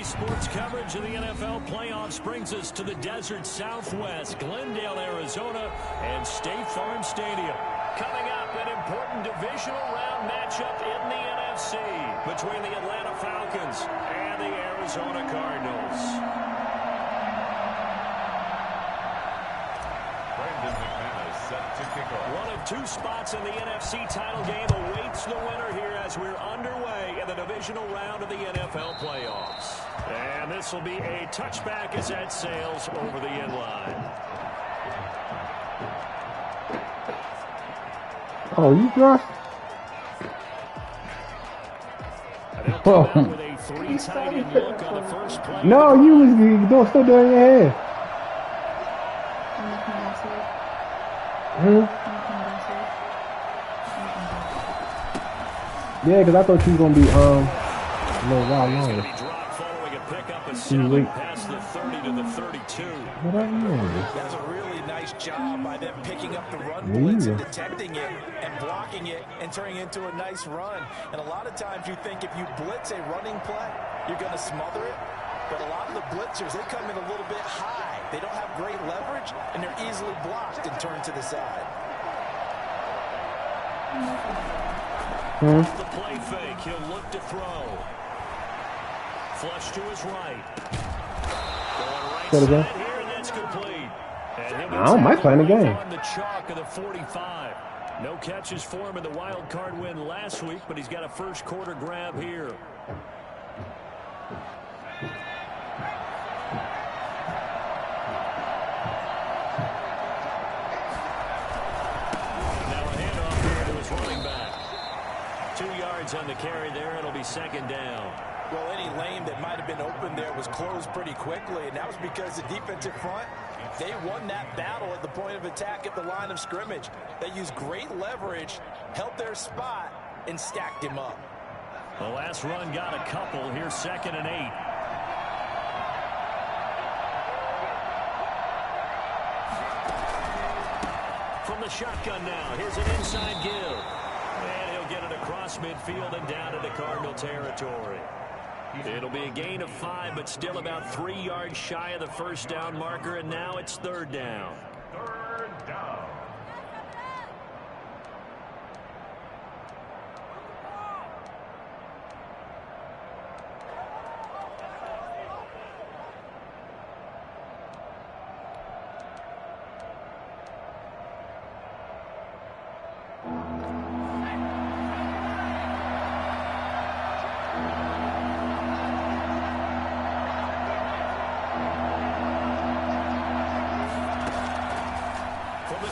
Today's sports coverage of the NFL playoffs brings us to the desert Southwest, Glendale, Arizona, and State Farm Stadium. Coming up, an important divisional round matchup in the NFC between the Atlanta Falcons and the Arizona Cardinals. Brandon McManus set to kick off. One of two spots in the NFC title game awaits the winner here as we're underway in the divisional round of the NFL playoffs. And this will be a touchback as that sails over the end line. Oh, you dropped? Oh. With a three-tight look on the first play. No, you was still doing your head. Yeah, because I thought you was going to be a little while longer. Following a pickup and sailing past the 30 to the 32. That's a really nice job by them picking up the run blitz and detecting it and blocking it and turning it into a nice run. And a lot of times you think if you blitz a running play, you're going to smother it. But a lot of the blitzers, they come in a little bit high. They don't have great leverage, and they're easily blocked and turned to the side. The play fake, he'll look to throw. Flush to his right. Going right side here, and that's complete. And I might play in the game. On the chalk of the 45. No catches for him in the wild card win last week, but he's got a first quarter grab here. On the carry there, it'll be second down. Well, any lane that might have been open there was closed pretty quickly, and that was because the defensive front, they won that battle at the point of attack at the line of scrimmage. They used great leverage, held their spot, and stacked him up. The last run got a couple. Here's 2nd and 8. From the shotgun now, here's an inside give. And he'll get it across midfield and down into Cardinal territory. It'll be a gain of 5, but still about 3 yards shy of the first down marker, and now it's 3rd down. 3rd down.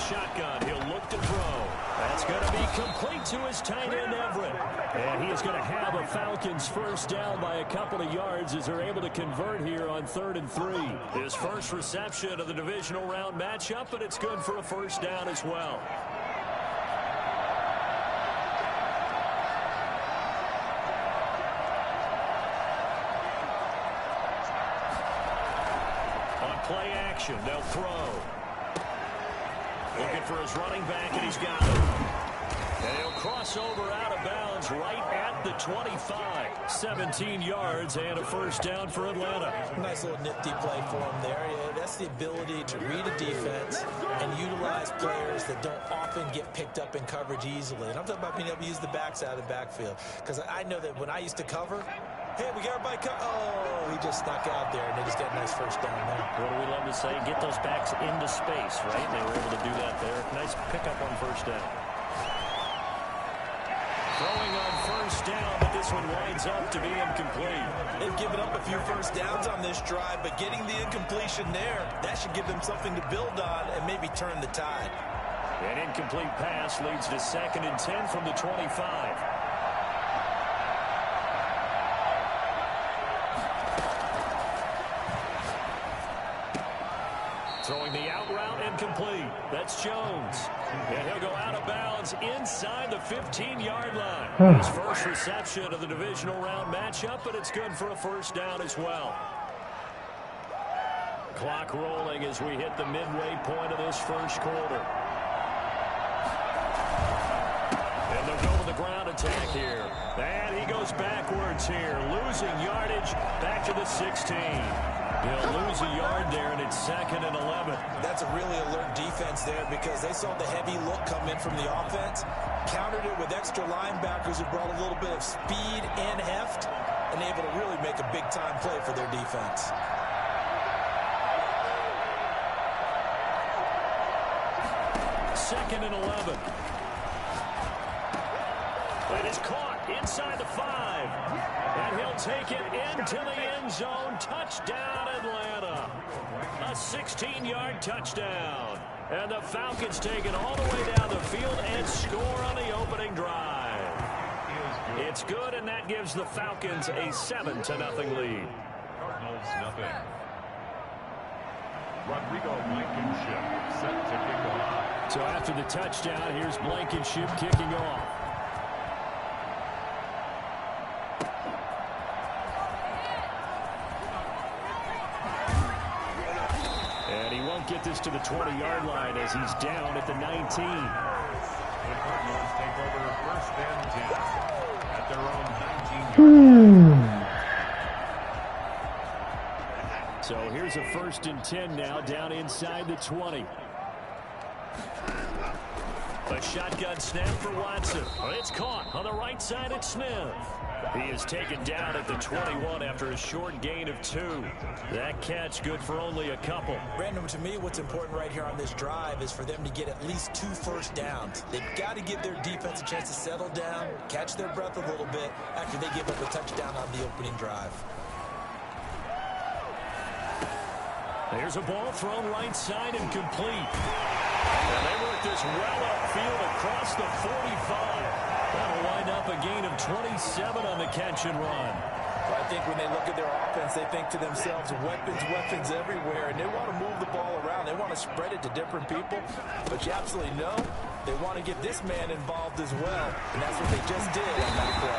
Shotgun, he'll look to throw. That's going to be complete to his tight end, Everett. And he is going to have a Falcons first down by a couple of yards as they're able to convert here on 3rd and 3. His first reception of the divisional round matchup, but it's good for a first down as well. On play action, they'll throw. Looking for his running back, and he's got it. And he'll cross over out of bounds right at the 25. 17 yards and a first down for Atlanta. Nice little nifty play for him there. Yeah, that's the ability to read a defense and utilize players that don't often get picked up in coverage easily. And I'm talking about being able to use the backside of the backfield. Because I know that when I used to cover, hey, we got everybody oh, he just snuck out there, and they just got a nice first down there. What do we love to say? Get those backs into space, right? And they were able to do that there. Nice pickup on first down. Throwing on first down, but this one winds up to be incomplete. They've given up a few first downs on this drive, but getting the incompletion there, that should give them something to build on and maybe turn the tide. An incomplete pass leads to 2nd and 10 from the 25. Throwing the out route incomplete. That's Jones. And he'll go out of bounds inside the 15-yard line. His first reception of the divisional round matchup, but it's good for a first down as well. Clock rolling as we hit the midway point of this first quarter. And they'll go to the ground attack here. And he goes goes backwards here, losing yardage back to the 16. They'll lose a yard there, and it's 2nd and 11. That's a really alert defense there because they saw the heavy look come in from the offense, countered it with extra linebackers who brought a little bit of speed and heft, and able to really make a big-time play for their defense. Second and 11. It is caught inside the 5. And he'll take it into the end zone. Touchdown, Atlanta. A 16-yard touchdown. And the Falcons take it all the way down the field and score on the opening drive. It's good, and that gives the Falcons a 7-0 lead. Cardinals nothing. Rodrigo Blankenship set to kick off. So after the touchdown, here's Blankenship kicking off. And he won't get this to the 20-yard line as he's down at the 19. The Cardinals take over 1st and 10 at their own 19-yard line. So here's a 1st and 10 now, down inside the 20. A shotgun snap for Watson. It's caught on the right side at Smith. He is taken down at the 21 after a short gain of 2. That catch good for only a couple. Brandon, to me, what's important right here on this drive is for them to get at least 2 first downs. They've got to give their defense a chance to settle down, catch their breath a little bit after they give up a touchdown on the opening drive. There's a ball thrown right side and complete. And they work this well upfield across the 45. That'll wind up a gain of 27 on the catch and run. Well, I think when they look at their offense, they think to themselves, weapons everywhere, and they want to move the ball around. They want to spread it to different people, but you absolutely know they want to get this man involved as well, and that's what they just did on that play.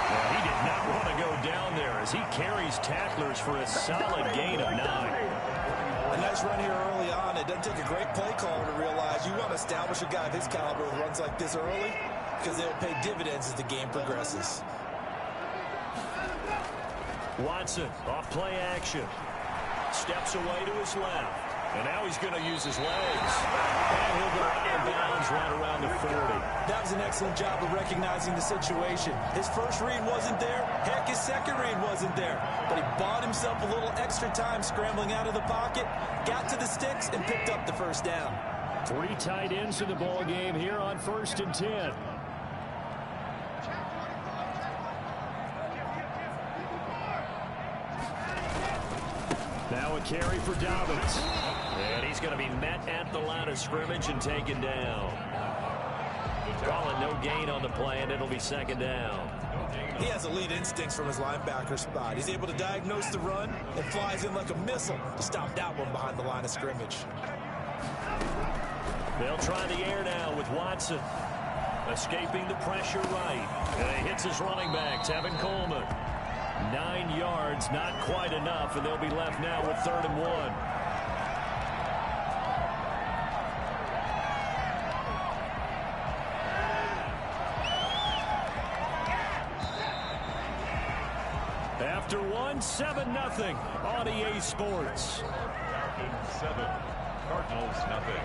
Well, he did not want to go down there as he carries tacklers for a solid gain of 9. A nice run here early on. It doesn't take a great play caller to realize you want to establish a guy of his caliber who runs like this early because they'll pay dividends as the game progresses. Watson off play action. Steps away to his left. And now he's going to use his legs. And he'll go out of bounds right around the 40. That was an excellent job of recognizing the situation. His first read wasn't there. Heck, his second read wasn't there. But he bought himself a little extra time scrambling out of the pocket, got to the sticks, and picked up the first down. 3 tight ends in the ball game here on 1st and 10. Now a carry for Dobbins. And he's going to be met at the line of scrimmage and taken down. Calling no gain on the play, and it'll be 2nd down. He has elite instincts from his linebacker spot. He's able to diagnose the run and flies in like a missile to stop that one behind the line of scrimmage. They'll try the air now with Watson. Escaping the pressure right. And he hits his running back, Tevin Coleman. 9 yards, not quite enough, and they'll be left now with 3rd and 1. After 1, 7-0 on EA Sports. Falcons 7, Cardinals nothing.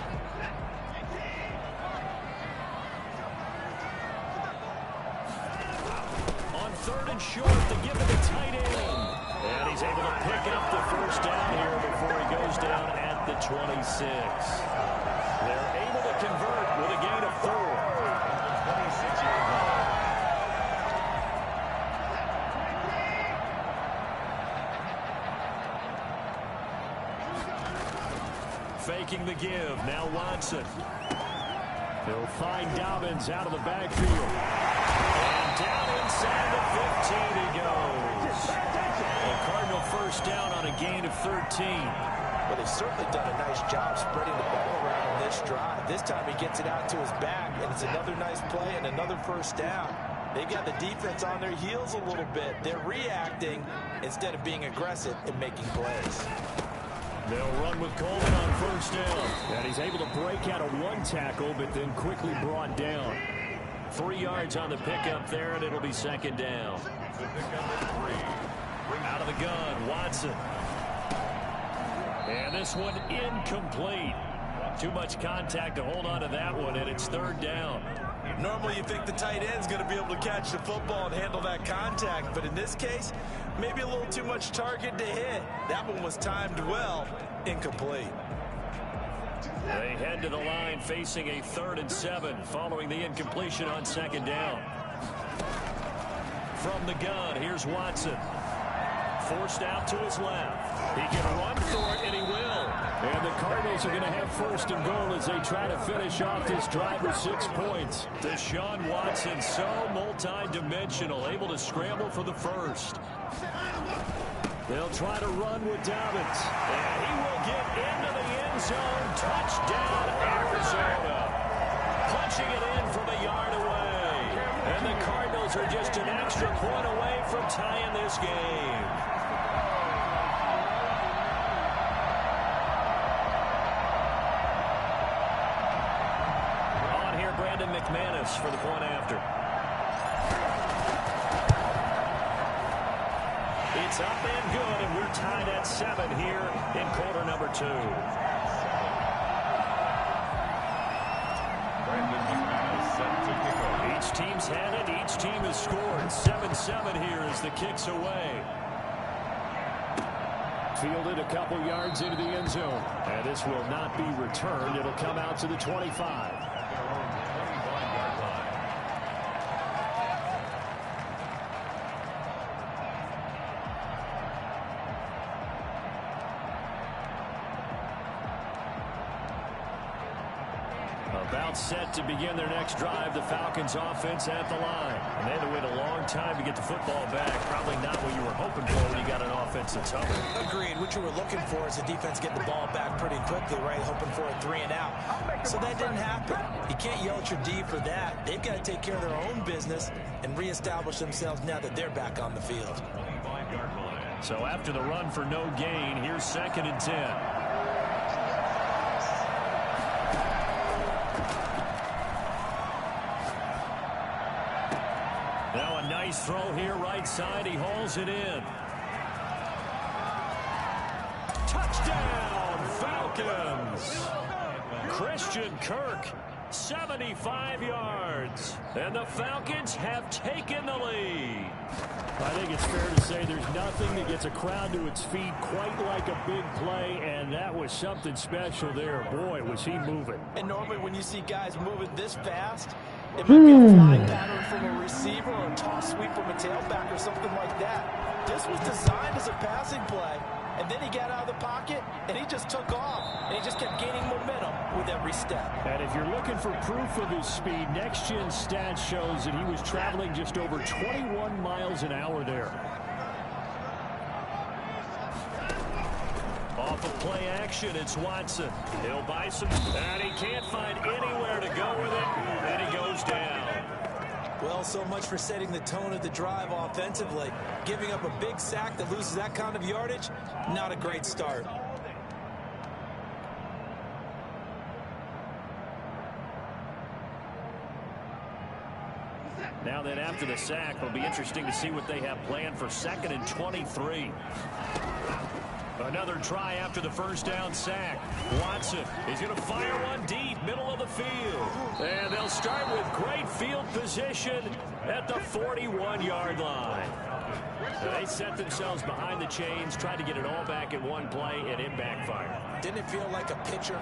On 3rd and short, they give it a tight end. And he's able to pick up the first down here before he goes down at the 26. They're able to convert with a gain of 4. 26-yard line. Faking the give. Now Watson. They'll find Dobbins out of the backfield. And down inside the 15 he goes. A Cardinal first down on a gain of 13. Well, they've certainly done a nice job spreading the ball around on this drive. This time he gets it out to his back, and it's another nice play and another first down. They've got the defense on their heels a little bit. They're reacting instead of being aggressive and making plays. They'll run with Coleman on first down. And he's able to break out of 1 tackle, but then quickly brought down. 3 yards on the pickup there, and it'll be second down. The pickup is 3. Out of the gun, Watson. And this one incomplete. Too much contact to hold on to that one, and it's third down. Normally you think the tight end's going to be able to catch the football and handle that contact, but in this case, maybe a little too much target to hit. That one was timed well, incomplete. They head to the line facing a 3rd and 7 following the incompletion on second down. From the gun, here's Watson. Forced out to his left. He can run for it, and he will. And the Cardinals are going to have 1st and goal as they try to finish off this drive with 6 points. Deshaun Watson, so multi-dimensional, able to scramble for the first. They'll try to run with Dobbins. And he will get into the end zone. Touchdown, Arizona. Punching it in from a yard away. And the Cardinals are just an extra point away from tying this game. McManus for the point after. It's up and good, and we're tied at 7 here in quarter number 2. Brandon McManus set to kick off. Each team's had it. Each team has scored. 7-7 here as the kick's away. Fielded a couple yards into the end zone. And this will not be returned. It'll come out to the 25. About set to begin their next drive. The Falcons offense at the line. And they had to wait a long time to get the football back. Probably not what you were hoping for when you got an offense that's hungry. Agreed. What you were looking for is the defense getting the ball back pretty quickly, right? Hoping for a 3 and out. So that didn't happen. You can't yell at your D for that. They've got to take care of their own business and reestablish themselves now that they're back on the field. So after the run for no gain, here's 2nd and 10. Now a nice throw here, right side. He hauls it in. Touchdown, Falcons! Christian Kirk, 75 yards. And the Falcons have taken the lead. I think it's fair to say there's nothing that gets a crowd to its feet quite like a big play, and that was something special there. Boy, was he moving. And normally when you see guys moving this fast, it might be a flying pattern from a receiver or a toss sweep from a tailback or something like that. This was designed as a passing play, and then he got out of the pocket, and he just took off, and he just kept gaining momentum with every step. And if you're looking for proof of his speed, Next Gen Stats shows that he was traveling just over 21 miles an hour there. Off of play action, it's Watson. He'll buy some, and he can't find anywhere to go with it, and he goes down. Well, so much for setting the tone of the drive offensively. Giving up a big sack that loses that kind of yardage, not a great start. Now then, after the sack, it'll be interesting to see what they have planned for 2nd and 23. Another try after the first down sack. Watson is going to fire one deep, middle of the field. And they'll start with great field position at the 41-yard line. They set themselves behind the chains, tried to get it all back in one play, and it backfired. Didn't it feel like a pitcher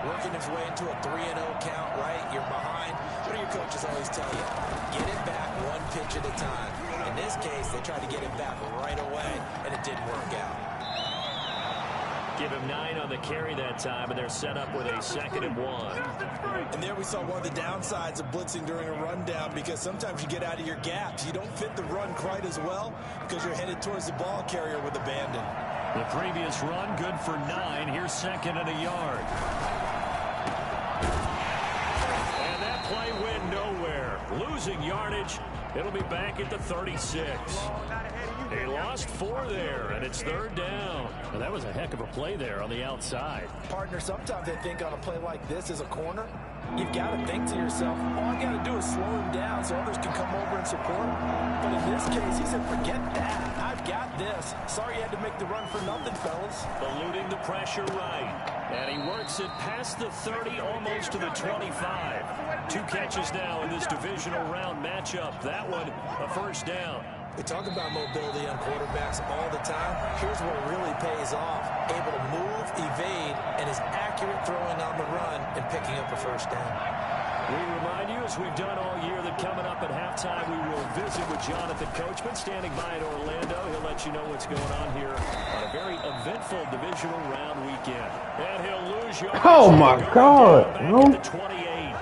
working his way into a 3-0 count, right? You're behind. What do your coaches always tell you? Get it back one pitch at a time. In this case, they tried to get it back right away, and it didn't work out. Give him 9 on the carry that time, and they're set up with a 2nd and 1. And there we saw one of the downsides of blitzing during a rundown, because sometimes you get out of your gaps. You don't fit the run quite as well because you're headed towards the ball carrier with abandon. The previous run, good for 9. Here's 2nd and a yard. And that play went nowhere. Losing yardage. It'll be back at the 36. They lost 4 there, and it's 3rd down. Well, that was a heck of a play there on the outside. Partner, sometimes I think on a play like this as a corner, You've got to think to yourself, all I got to do is slow him down so others can come over and support him. But in this case, he said, forget that. I've got this. Sorry you had to make the run for nothing, fellas. Eluding the pressure right. And he works it past the 30, almost to the 25. 2 catches now in this divisional round matchup. That one, a first down. We talk about mobility on quarterbacks all the time. Here's where it really pays off. Able to move, evade, and is accurate throwing on the run and picking up a first down. We remind you, as we've done all year, that coming up at halftime, we will visit with Jonathan Coachman, standing by in Orlando. He'll let you know what's going on here on a very eventful divisional round weekend. And he'll lose yardage. Oh, my God. Back at the 28.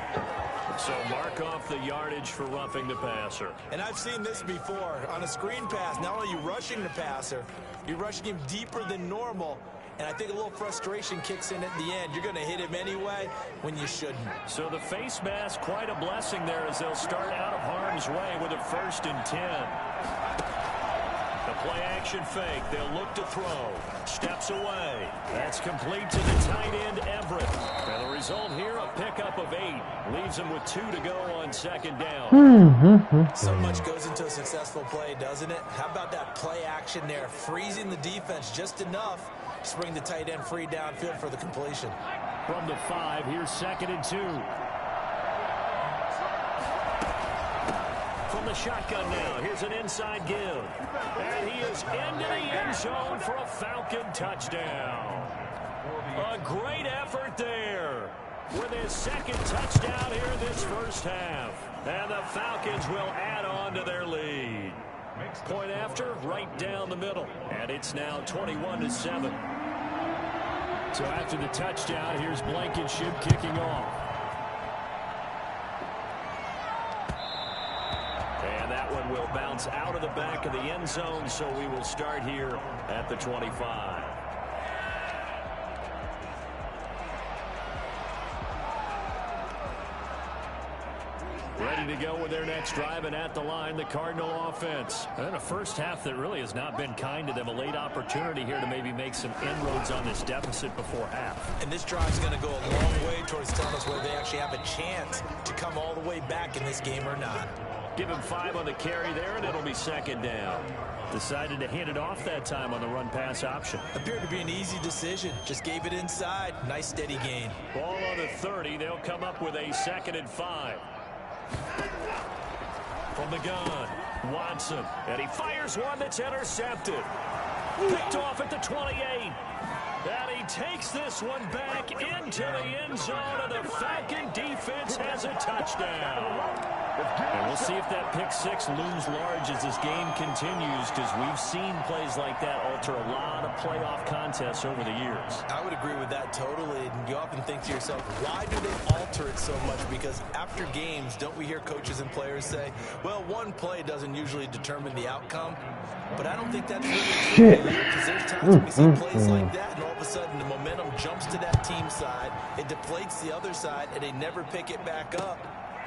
So mark off the yardage for roughing the passer. And I've seen this before. On a screen pass, not only are you rushing the passer, you're rushing him deeper than normal. And I think a little frustration kicks in at the end. You're going to hit him anyway when you shouldn't. So the face mask, quite a blessing there as they'll start out of harm's way with a 1st and 10. The play action fake. They'll look to throw. Steps away. That's complete to the tight end, Everett. And the result here, a pickup of 8. Leaves him with 2 to go on 2nd down. So much goes into a successful play, doesn't it? How about that play action there? Freezing the defense just enough to bring the tight end free downfield for the completion. From the 5, here's 2nd and 2. From the shotgun now, here's an inside give. And he is into the end zone for a Falcon touchdown. A great effort there with his 2nd touchdown here in this first half. And the Falcons will add on to their lead. Point after, right down the middle. And it's now 21-7. So after the touchdown, here's Blankenship kicking off. And that one will bounce out of the back of the end zone, so we will start here at the 25. Ready to go with their next drive, and at the line, the Cardinal offense. And a first half that really has not been kind to them. A late opportunity here to maybe make some inroads on this deficit before half. And this drive is going to go a long way towards telling us whether they actually have a chance to come all the way back in this game or not. Give him 5 on the carry there, and it'll be 2nd down. Decided to hand it off that time on the run-pass option. Appeared to be an easy decision. Just gave it inside. Nice steady gain. Ball on the 30. They'll come up with a 2nd and 5. From the gun, Watson. And he fires one that's intercepted. Picked off at the 28. And he takes this one back into the end zone, and the Falcon defense has a touchdown. And we'll see if that pick 6 looms large as this game continues, because we've seen plays like that alter a lot of playoff contests over the years. I would agree with that totally. And you often think to yourself, why do they alter it so much? Because after games, don't we hear coaches and players say, well, one play doesn't usually determine the outcome? But I don't think that's really true. Because there's times when we see plays like that, and all of a sudden the momentum jumps to that team side, it deflates the other side, and they never pick it back up.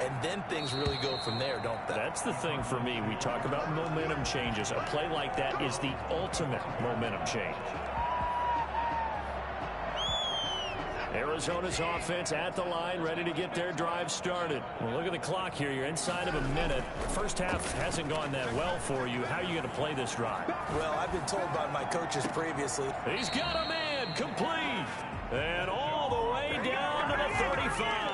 And then things really go from there, don't they? That's the thing for me. We talk about momentum changes. A play like that is the ultimate momentum change. Arizona's offense at the line, ready to get their drive started. Well, look at the clock here. You're inside of a minute. First half hasn't gone that well for you. How are you going to play this drive? Well, I've been told by my coaches previously. He's got a man complete. And all the way down to the 35.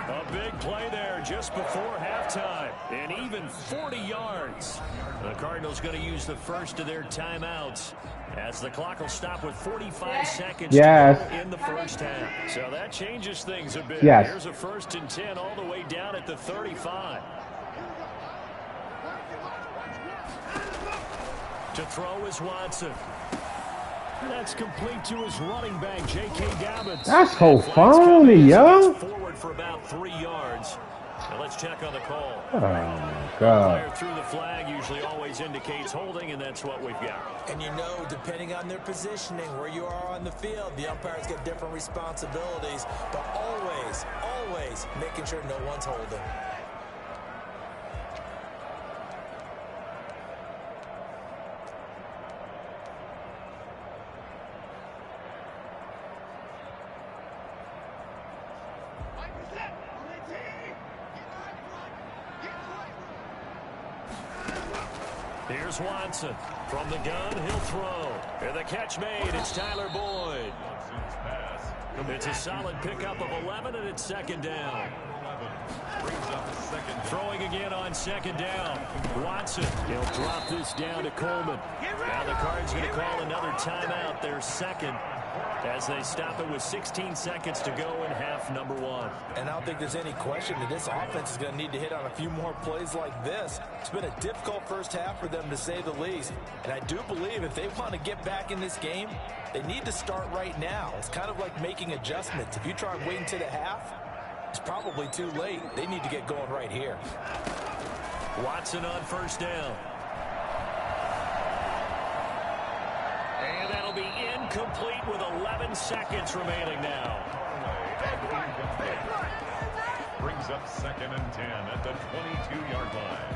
A big play there just before halftime. And even 40 yards. The Cardinals going to use the first of their timeouts, as the clock will stop with 45 seconds to go in the first half. So that changes things a bit. Here's a 1st and 10 all the way down at the 35. To throw is Watson. That's complete to his running back, J.K. Dobbins. That's so phony, yo. Forward for about 3 yards. Now let's check on the call. Oh, my God. Player through the flag usually always indicates holding, and that's what we've got. And you know, depending on their positioning, where you are on the field, the umpires get different responsibilities, but always, always making sure no one's holding. Here's Watson. From the gun, he'll throw. And the catch made. It's Tyler Boyd. It's a solid pickup of 11, and it's second down. Throwing again on second down. Watson. He'll drop this down to Coleman. Now the Cards going to call another timeout, their second, as they stop it with 16 seconds to go in half number 1. And I don't think there's any question that this offense is going to need to hit on a few more plays like this. It's been a difficult first half for them, to say the least. And I do believe if they want to get back in this game, they need to start right now. It's kind of like making adjustments. If you try and wait until the half, it's probably too late. They need to get going right here. Watson on first down. And that'll be incomplete with 11 seconds remaining now. Brings up 2nd and 10 at the 22-yard line.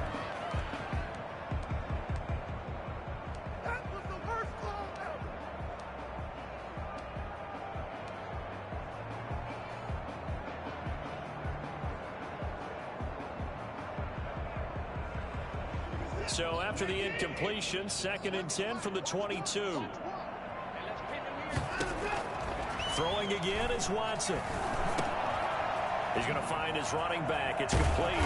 So after the incompletion, 2nd and 10 from the 22. Throwing again is Watson. He's going to find his running back. It's complete.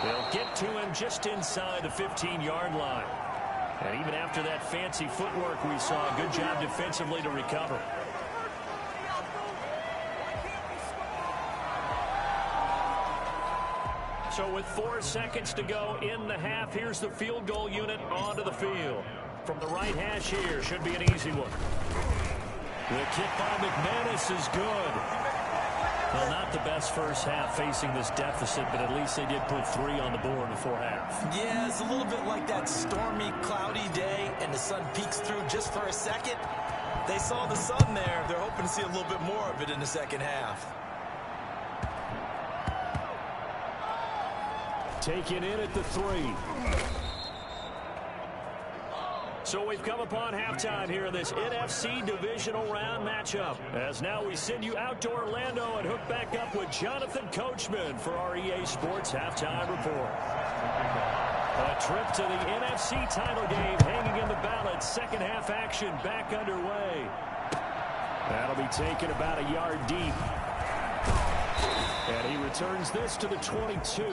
They'll get to him just inside the 15-yard line. And even after that fancy footwork we saw, a good job defensively to recover. So with 4 seconds to go in the half, here's the field goal unit onto the field. From the right hash here, should be an easy one. The kick by McManus is good. Well, not the best first half facing this deficit, but at least they did put 3 on the board before half. Yeah, it's a little bit like that stormy, cloudy day, and the sun peeks through just for a second. They saw the sun there. They're hoping to see a little bit more of it in the second half. Taken in at the 3. So we've come upon halftime here in this NFC divisional round matchup. As now we send you out to Orlando and hook back up with Jonathan Coachman for our EA Sports Halftime Report. A trip to the NFC title game hanging in the balance. Second half action back underway. That'll be taken about a yard deep. And he returns this to the 22.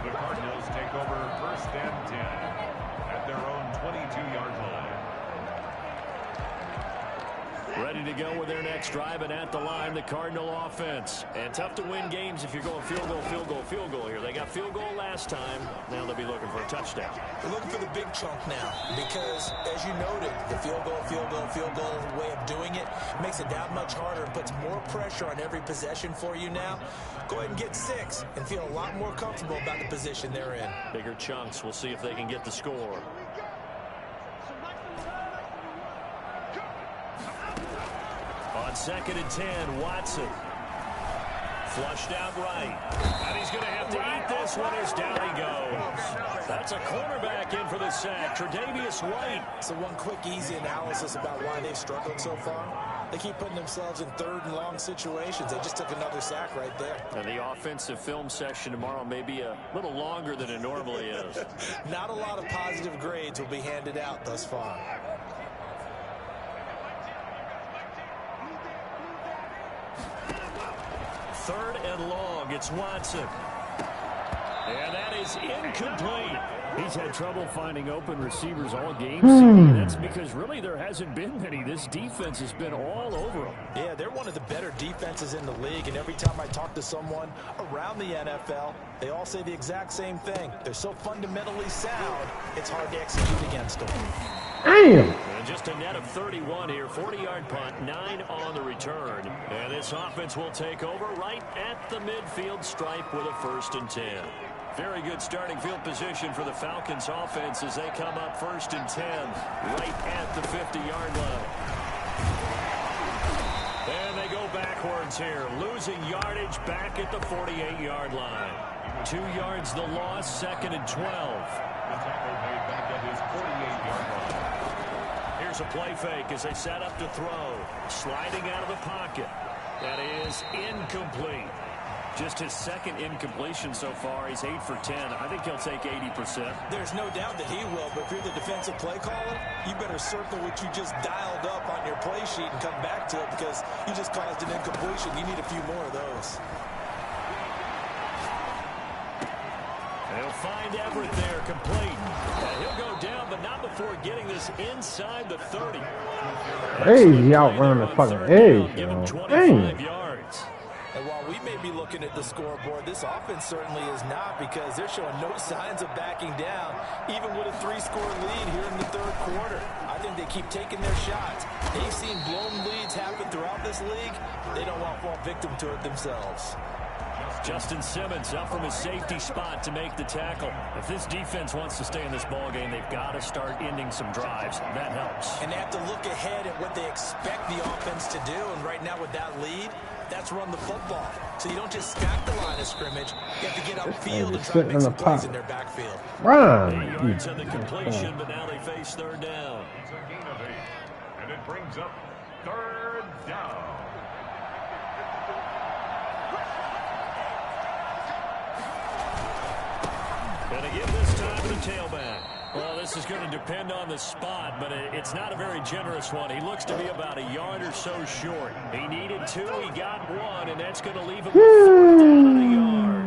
The Cardinals take over 1st and 10 at their own 22-yard line. Ready to go with their next drive, and at the line, the Cardinal offense. And tough to win games if you're going field goal, field goal, field goal here. They got field goal last time. Now they'll be looking for a touchdown. They're looking for the big chunk now because, as you noted, the field goal way of doing it makes it that much harder and puts more pressure on every possession for you now. Go ahead and get 6 and feel a lot more comfortable about the position they're in. Bigger chunks. We'll see if they can get the score. On 2nd and 10, Watson. Flushed out right. And he's going to have to eat this one as down he goes. That's a cornerback in for the sack, Tre'Davious White. So one quick, easy analysis about why they've struggled so far. They keep putting themselves in 3rd and long situations. They just took another sack right there. And the offensive film session tomorrow may be a little longer than it normally is. Not a lot of positive grades will be handed out thus far. 3rd and long. It's Watson. And that is incomplete. He's had trouble finding open receivers all game. That's because really there hasn't been many. This defense has been all over them. Yeah, they're one of the better defenses in the league, and every time I talk to someone around the NFL, they all say the exact same thing. They're so fundamentally sound, it's hard to execute against them. Damn! And just a net of 31 here, 40-yard punt, 9 on the return. And this offense will take over right at the midfield stripe with a 1st and 10. Very good starting field position for the Falcons offense as they come up 1st and 10 right at the 50-yard line. And they go backwards here, losing yardage back at the 48-yard line. 2 yards the loss, 2nd and 12. The tackle made back at his 48-yard line. Here's a play fake as they set up to throw. Sliding out of the pocket. That is incomplete. Just his second incompletion so far. He's 8 for 10. I think he'll take 80%. There's no doubt that he will, but if you're the defensive play caller, you better circle what you just dialed up on your play sheet and come back to it because you just caused an incompletion. You need a few more of those. They'll find Everett there, complete. He'll go down, but not before getting this inside the 30. Hey, he outrun the fucking edge, Give him yo. 25 yards. And while we may be looking at the scoreboard, this offense certainly is not because they're showing no signs of backing down, even with a 3-score lead here in the third quarter. I think they keep taking their shots. They've seen blown leads happen throughout this league. They don't want to fall victim to it themselves. Justin Simmons up from his safety spot to make the tackle. If this defense wants to stay in this ballgame, they've got to start ending some drives. That helps. And they have to look ahead at what they expect the offense to do. And right now with that lead, that's run the football. So you don't just stack the line of scrimmage. You have to get upfield and try to make some plays in their backfield. Run! 8 yards on the completion, but now they face third down. It's a gain of 8. And it brings up third down. And again this time to the tailback. Well, this is going to depend on the spot, but it's not a very generous one. He looks to be about a yard or so short. He needed 2, he got 1, and that's going to leave him with 4th down and a yard.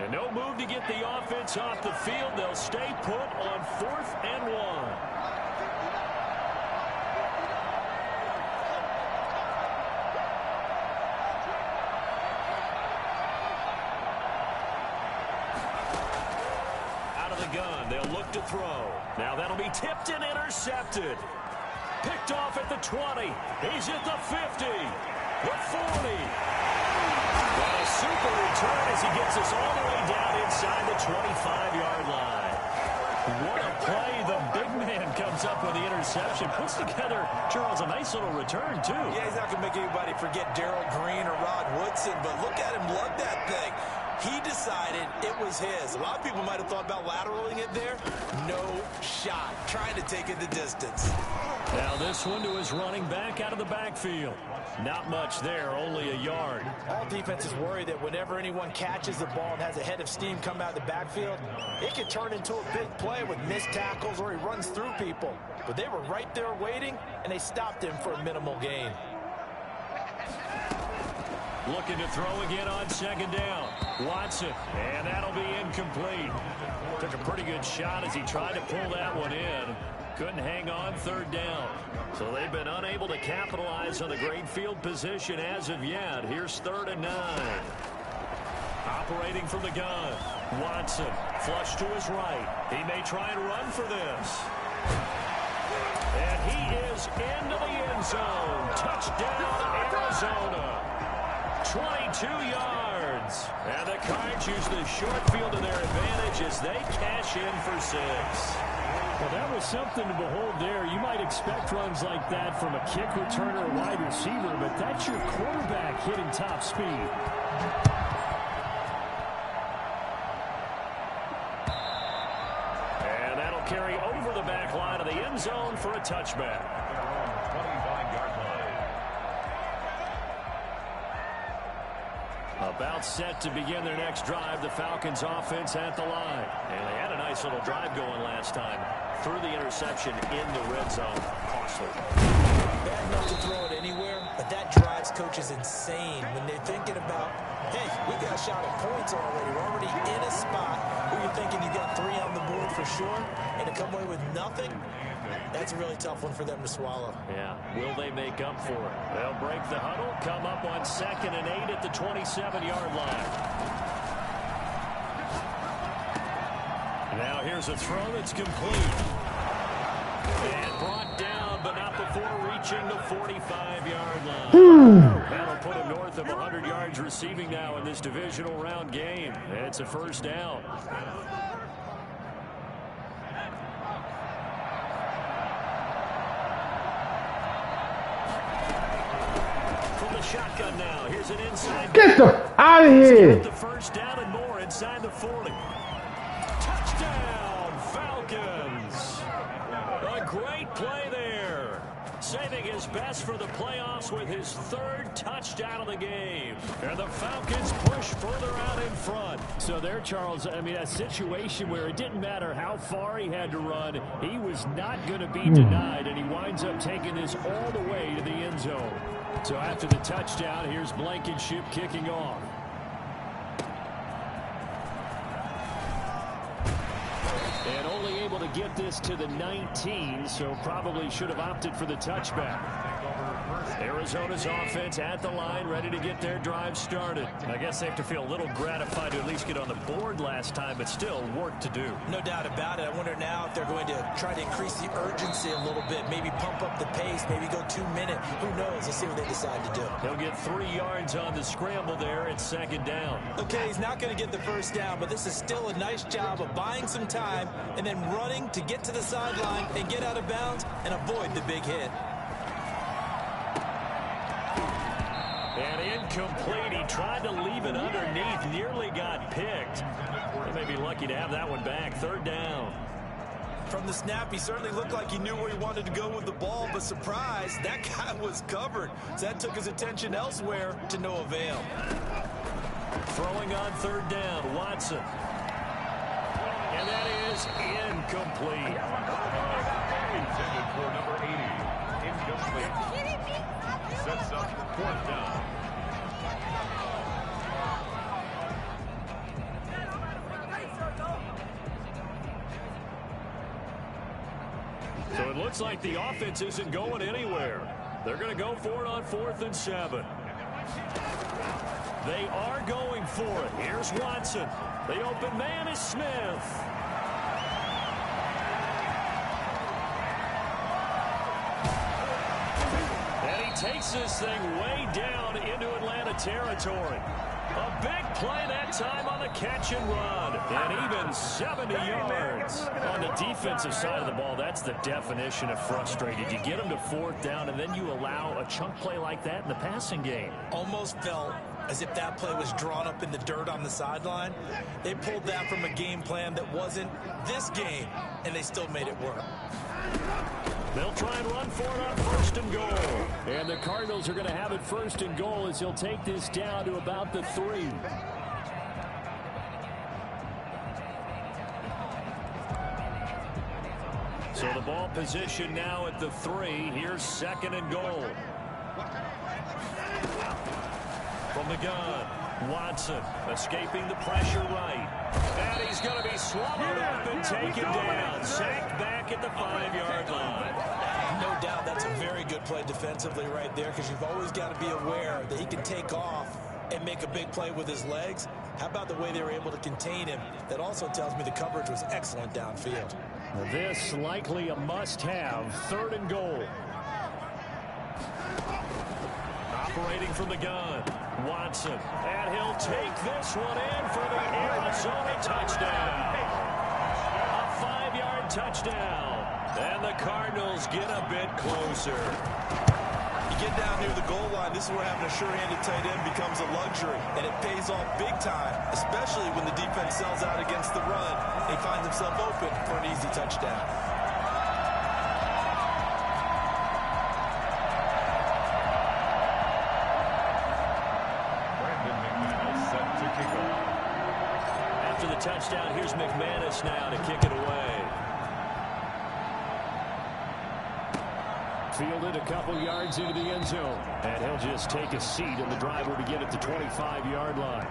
And no move to get the offense off the field. They'll stay put on 4th and 1. Out of the gun, they'll look to throw. Now that'll be tipped and intercepted. Picked off at the 20. He's at the 50. The 40. And a super return as he gets us all the way down inside the 25-yard line. What a play. The big man comes up with the interception. Puts together, Charles, a nice little return, too. Yeah, he's not going to make anybody forget Darrell Green or Rod Woodson, but look at him lug that thing. He decided it was his. A lot of people might have thought about lateraling it there. No shot. Trying to take it the distance. Now this one to his running back out of the backfield. Not much there, only a yard. All defenses worry that whenever anyone catches the ball and has a head of steam come out of the backfield, it can turn into a big play with missed tackles or he runs through people. But they were right there waiting, and they stopped him for a minimal gain. Looking to throw again on 2nd down. Watson, and that'll be incomplete. Took a pretty good shot as he tried to pull that one in. Couldn't hang on 3rd down. So they've been unable to capitalize on the great field position as of yet. Here's 3rd and 9. Operating from the gun. Watson, flush to his right. He may try and run for this. And he is into the end zone. Touchdown, Arizona. 22 yards. And the Cards use the short field to their advantage as they cash in for 6. Well, that was something to behold there. You might expect runs like that from a kick returner or wide receiver, but that's your quarterback hitting top speed. And that'll carry over the back line of the end zone for a touchback. 25-yard line. About set to begin their next drive, the Falcons offense at the line. And they had a nice little drive going last time. Threw the interception in the red zone. Costly. Bad enough to throw it anywhere, but that drives coaches insane when they're thinking about, hey, we got a shot at points already. We're already in a spot where you're thinking you got 3 on the board for sure, and to come away with nothing, that's a really tough one for them to swallow. Yeah, will they make up for it? They'll break the huddle, come up on 2nd and 8 at the 27-yard line. Now here's a throw that's complete. And brought down, but not before reaching the 45-yard line. That'll put him north of 100 yards receiving now in this divisional round game. It's a 1st down. shotgun now. Here's an inside. Get the out of here. The first down and more inside the 40. Touchdown, Falcons. A great play there. Saving his best for the playoffs with his 3rd touchdown of the game. And the Falcons push further out in front. So there, Charles, I mean, a situation where it didn't matter how far he had to run. He was not going to be denied, and he winds up taking this all the way to the end zone. So after the touchdown, here's Blankenship kicking off. And only able to get this to the 19, so probably should have opted for the touchback. Arizona's offense at the line, ready to get their drive started. I guess they have to feel a little gratified to at least get on the board last time, but still work to do. No doubt about it. I wonder now if they're going to try to increase the urgency a little bit, maybe pump up the pace, maybe go 2 minute. Who knows? Let's see what they decide to do. He'll get 3 yards on the scramble there. It's 2nd down. Okay, he's not going to get the first down, but this is still a nice job of buying some time and then running to get to the sideline and get out of bounds and avoid the big hit. And incomplete. He tried to leave it underneath. Nearly got picked. They may be lucky to have that one back. 3rd down. From the snap, he certainly looked like he knew where he wanted to go with the ball, but surprise, that guy was covered. So that took his attention elsewhere to no avail. Throwing on 3rd down, Watson. And that is incomplete. Intended for number 80. Incomplete. Sets up 4th down. So it looks like the offense isn't going anywhere. They're going to go for it on 4th and 7. They are going for it. Here's Watson. The open man is Smith. And he takes this thing way down into Atlanta territory. A big play that time on the catch and run. And even 70 yards. On the defensive side of the ball, that's the definition of frustrated. You get them to 4th down, and then you allow a chunk play like that in the passing game. Almost felt as if that play was drawn up in the dirt on the sideline. They pulled that from a game plan that wasn't this game, and they still made it work. They'll try and run for it on 1st and goal. And the Cardinals are going to have it 1st and goal as he'll take this down to about the 3. So the ball position now at the 3. Here's 2nd and goal. From the gun, Watson escaping the pressure right. And he's going to be swallowed up and taken down. Sacked back at the 5-yard line. No doubt that's a very good play defensively right there, because you've always got to be aware that he can take off and make a big play with his legs. How about the way they were able to contain him? That also tells me the coverage was excellent downfield. This likely a must-have. 3rd and goal. Operating from the gun, Watson. And he'll take this one in for the Arizona touchdown. A 5-yard touchdown. And the Cardinals get a bit closer. You get down near the goal line, this is where having a sure-handed tight end becomes a luxury. And it pays off big time, especially when the defense sells out against the run. He finds himself open for an easy touchdown. After the touchdown, here's McManus now to kick it away. Fielded a couple yards into the end zone. And he'll just take a seat, and the drive will begin at the 25-yard line.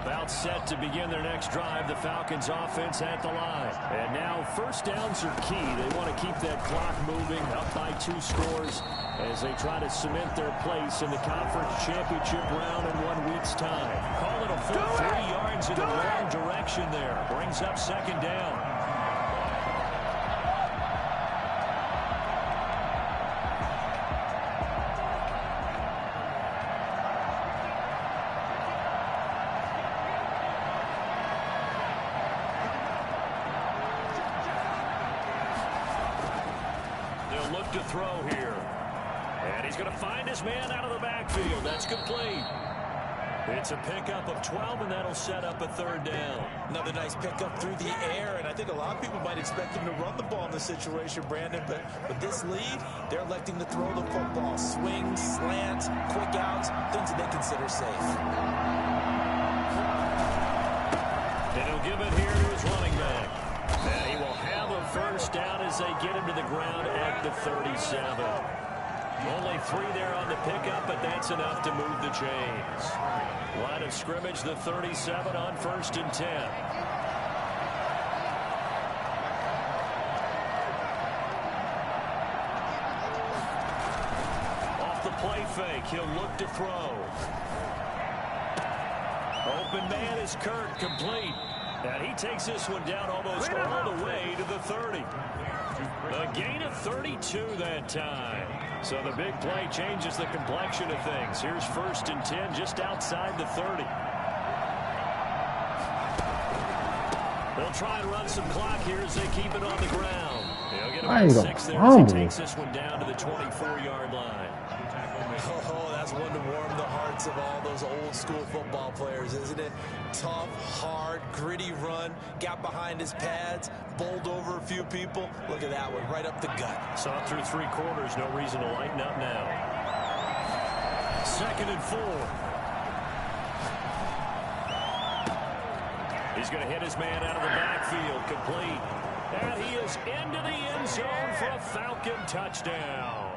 About set to begin their next drive, the Falcons offense at the line. And now 1st downs are key. They want to keep that clock moving, up by 2 scores as they try to cement their place in the conference championship round in 1 week's time. Call it a full 3 yards in the wrong direction there. Brings up 2nd down. to throw here. And he's going to find his man out of the backfield. That's complete. It's a pickup of 12, and that'll set up a third down. Another nice pickup through the air, and I think a lot of people might expect him to run the ball in this situation, Brandon, but with this lead, they're electing to throw the football. Swings, slants, quick outs, things that they consider safe. And he'll give it here to his running back. And he will have a first down as they get him to the ground at the 37. Only 3 there on the pickup, but that's enough to move the chains. Line of scrimmage, the 37 on 1st and 10. Off the play fake, he'll look to throw. Open man is Kirk, complete. And he takes this one down almost all the way to the 30. A gain of 32 that time. So the big play changes the complexion of things. Here's 1st and 10 just outside the 30. They'll try and run some clock here as they keep it on the ground. They'll get about 6 there as he takes this one down to the 24-yard line. Oh, that's one to warm the hearts of all those old school football players, isn't it? Tough, hard, gritty run, got behind his pads, bowled over a few people. Look at that one, right up the gut. Saw it through 3 quarters, no reason to lighten up now. 2nd and 4. He's going to hit his man out of the backfield, complete. And he is into the end zone for a Falcon touchdown.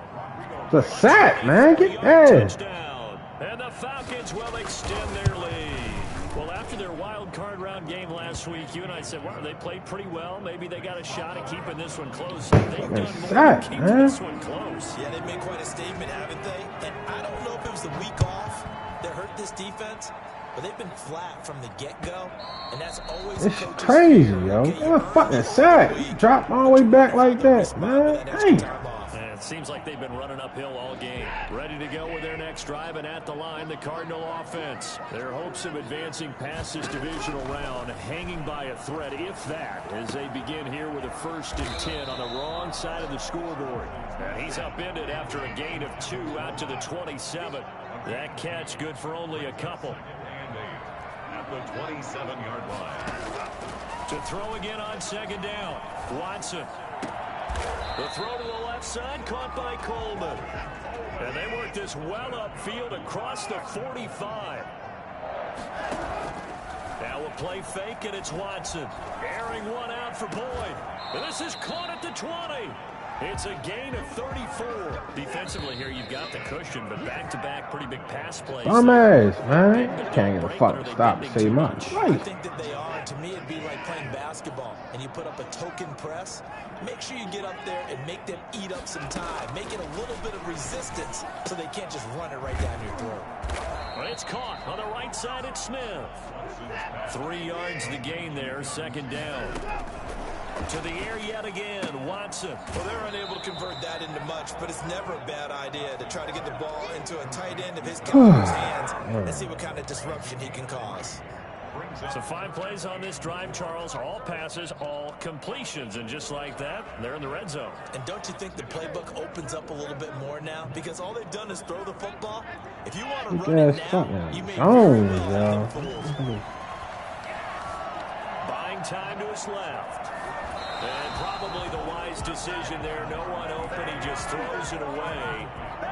It's a sack, man. Get there. And the Falcons will extend their lead. Well, after their wild card round game last week, you and I said, well, they played pretty well. Maybe they got a shot at keeping this one close. They've done more than keeping this one close. Yeah, they've made quite a statement, haven't they? And I don't know if it was the week off that hurt this defense, but they've been flat from the get-go, and that's always it's crazy, yo. What a fucking sack. Drop all the way back like that, man. Hey. It seems like they've been running uphill all game. Ready to go with their next drive, and at the line, the Cardinal offense. Their hopes of advancing past this divisional round hanging by a thread, if that, as they begin here with a 1st and 10 on the wrong side of the scoreboard. And he's upended after a gain of 2 out to the 27. That catch good for only a couple. At the 27-yard line. To throw again on 2nd down. Watson. The throw to the left side, caught by Coleman. And they work this well upfield across the 45. Now a play fake, and it's Watson. Airing one out for Boyd. And this is caught at the 20. It's a gain of 34. Defensively here, you've got the cushion, but back-to-back pretty big pass plays. Dumbass, man. Can't get a fucking stop to save my life. I think that they are. To me, it'd be like playing basketball, and you put up a token press. Make sure you get up there and make them eat up some time. Make it a little bit of resistance so they can't just run it right down your throat. Well, it's caught on the right side at Smith. 3 yards the gain there, 2nd down. To the air yet again, Watson. Well, they're unable to convert that into much, but it's never a bad idea to try to get the ball into a tight end of his caliber's hands and see what kind of disruption he can cause. So 5 plays on this drive, Charles. All passes, all completions. And just like that, they're in the red zone. And don't you think the playbook opens up a little bit more now? Because all they've done is throw the football. If you want to run it now, you may very well have them fooled. Buying time to his left. And probably the wise decision there. No one open. He just throws it away.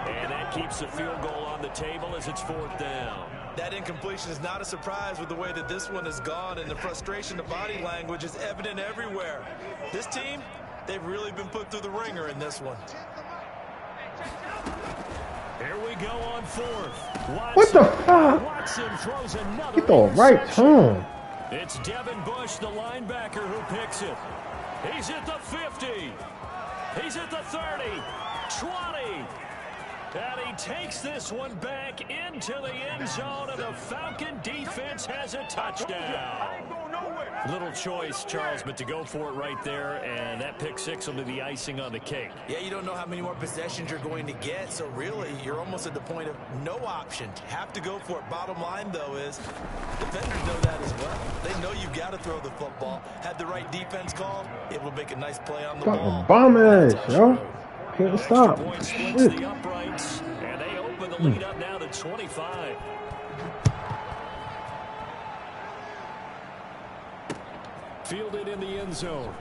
And that keeps the field goal on the table as it's 4th down. That incompletion is not a surprise with the way that this one has gone, and the frustration of body language is evident everywhere. This team, they've really been put through the ringer in this one. Here we go on 4th. Watson. What the fuck? Watson throws another. Get the right turn. It's Devin Bush, the linebacker, who picks it. He's at the 50. He's at the 30. 20. And he takes this one back into the end zone, and the Falcon defense has a touchdown. Little choice, Charles, but to go for it right there, and that pick 6 will be the icing on the cake. Yeah, you don't know how many more possessions you're going to get, so really, you're almost at the point of no option. Have to go for it. Bottom line, though, is defenders know that as well. They know you've got to throw the football. Had the right defense call, able to make a nice play on the ball. Fucking bomb ass, yo. Can't stop. Point splits Shit. the uprights, and they open the lead up now to 25. Fielded in the end zone.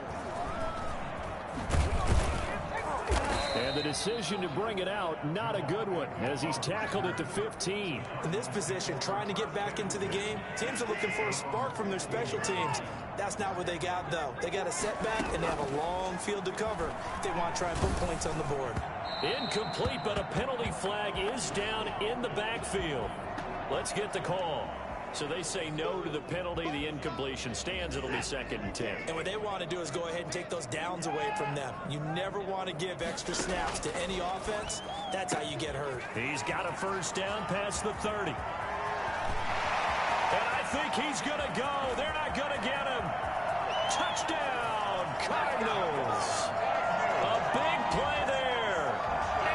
And the decision to bring it out, not a good one, as he's tackled at the 15. In this position, trying to get back into the game, teams are looking for a spark from their special teams. That's not what they got, though. They got a setback, and they have a long field to cover if they want to try and put points on the board. Incomplete, but a penalty flag is down in the backfield. Let's get the call. So they say no to the penalty. The incompletion stands. It'll be 2nd and 10. And what they want to do is go ahead and take those downs away from them. You never want to give extra snaps to any offense. That's how you get hurt. He's got a first down past the 30. And I think he's going to go. They're not going to get him. Touchdown, Cardinals. A big play there.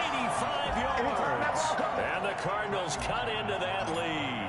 85 yards. And the Cardinals cut into that lead.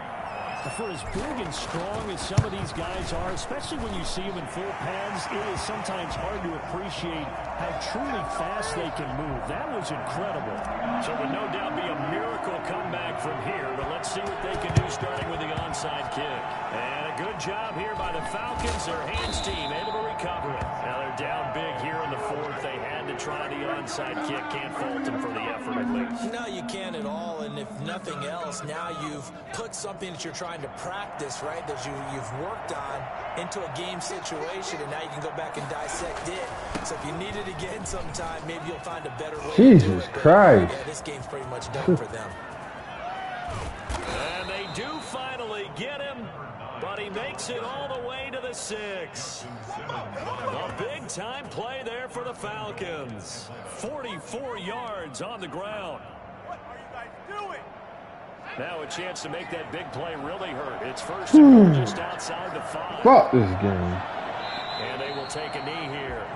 For as big and strong as some of these guys are, especially when you see them in full pads, it is sometimes hard to appreciate how truly fast they can move. That was incredible. So it would no doubt be a miracle comeback from here, but let's see what they can do starting with the onside kick. And a good job here by the Falcons. Their hands team able to recover it. Now they're down big here in the 4th. They had to try the onside kick. Can't fault them for the effort at least. No, you can't at all. And if nothing else, now you've put something that you're trying to practice, right, that you've worked on into a game situation, and now you can go back and dissect it. So if you need it again sometime, maybe you'll find a better way to do it. Jesus Christ. Yeah, this game's pretty much done for them. And they do finally get him, but he makes it all the way to the 6. A big-time play there for the Falcons. 44 yards on the ground. What are you guys doing? Now a chance to make that big play really hurt. It's first and goal just outside the 5. Fuck this game. And they will take a knee here.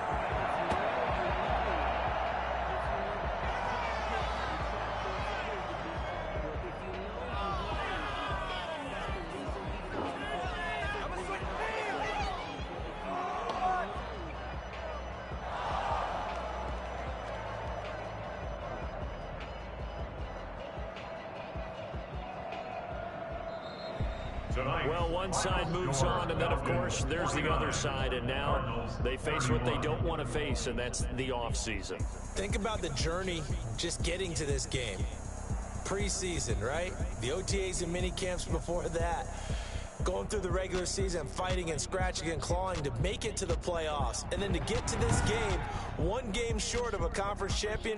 Well, one side moves on, and then, of course, there's the other side, and now they face what they don't want to face, and that's the offseason. Think about the journey just getting to this game. Preseason, right? The OTAs and mini camps before that. Going through the regular season, fighting and scratching and clawing to make it to the playoffs. And then to get to this game, one game short of a conference championship.